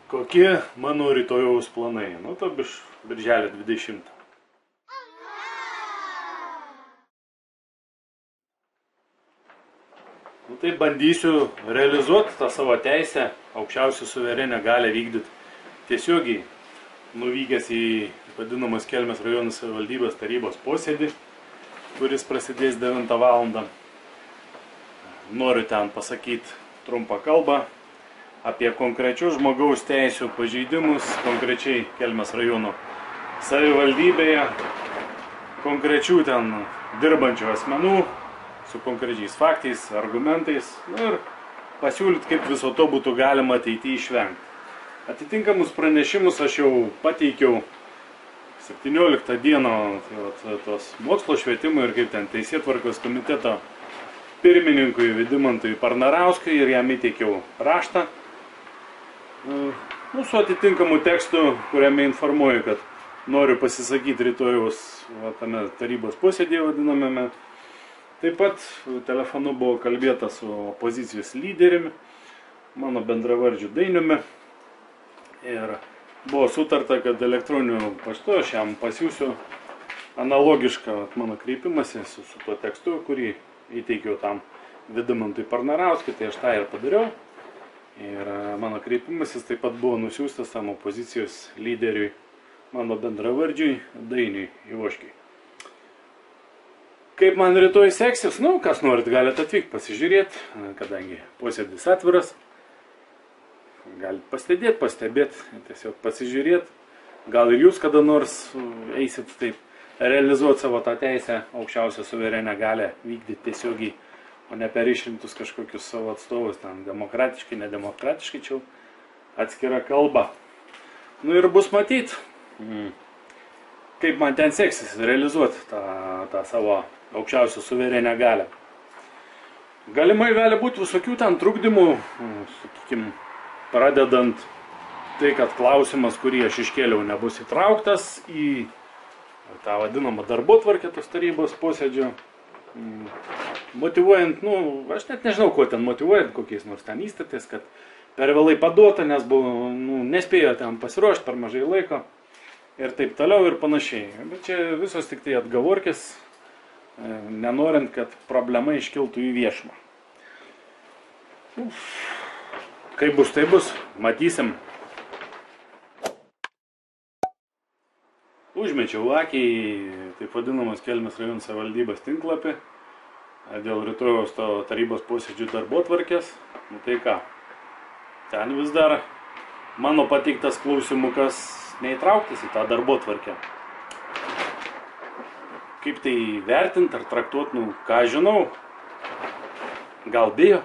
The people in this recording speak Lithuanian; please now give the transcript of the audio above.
Kokie mano rytojaus planai? Nu, to birželio 20. Nu, tai bandysiu realizuoti tą savo teisę, aukščiausią suverenę galę vykdyti tiesiogiai, nuvykęs į vadinamas Kelmės rajono savivaldybės tarybos posėdį, kuris prasidės 9 valandą. Noriu ten pasakyti trumpą kalbą apie konkrečius žmogaus teisių pažeidimus, konkrečiai Kelmės rajono savivaldybėje, konkrečių ten dirbančių asmenų, su konkrečiais faktais, argumentais, ir pasiūlyti, kaip viso to būtų galima ateityje išvengti. Atitinkamus pranešimus aš jau pateikiau 17 dieną tos mokslo švietimo ir kaip ten teisėtvarkos komiteto pirmininkui Vidimantui Parnarauskui ir jam įteikiau raštą su atitinkamu tekstu, kuriame informuoju, kad noriu pasisakyti rytojaus tame tarybos posėdėje vadinamame. Taip pat telefonu buvo kalbėta su opozicijos lyderiumi, mano bendravardžiu Dainiumi, ir buvo sutarta, kad elektroniniu paštu aš jam pasiūsiu analogišką mano kreipimąsi su tuo tekstu, kurį įteikiau tam Vidimantui Parnarauskui, tai aš tą ir padariau. Ir mano kreipimasis taip pat buvo nusiųstas tam opozicijos lyderiui, mano bendravardžiui Dainiui Ivoškiui. Kaip man rytoj seksis? Kas norit, galite atvykti pasižiūrėti, kadangi posėdis atviras. Galite pastebėti, tiesiog pasižiūrėti. Gal ir jūs kada nors eisit taip realizuoti savo tą teisę, aukščiausią suverenę galę vykdyti tiesiogiai, o ne per išrinktus kažkokius savo atstovus, ten demokratiškai, nedemokratiškai, čia atskira kalba. Ir bus matyti, kaip man ten seksis realizuoti tą savo aukščiausią suverenę galę. Galimai gali būti visokių ten trukdymų, sakykime, pradedant tai, kad klausimas, kurį aš iškėliau, nebus įtrauktas į tą vadinamą darbotvarkę tos tarybos posėdžio. Motyvuojant, aš net nežinau, ko ten motyvuojant, kokiais nors ten įstatės, kad per vėlai paduota, nes buvo, nespėjo ten pasiruošti, per mažai laiko ir taip toliau ir panašiai. Bet čia visos tik tai atgavorkės, nenorint, kad problema iškiltų į viešumą. Kaip bus, tai bus, matysim. Užmečiau akį į taip vadinamas Kelmės rajono savivaldybės tinklapį dėl rytojaus to tarybos posėdžių darbotvarkės. Tai ką, ten vis dar mano pateiktas klausimukas neįtrauktas į tą darbotvarkę. Kaip tai vertinti ar traktuoti, ką žinau, gal bijo.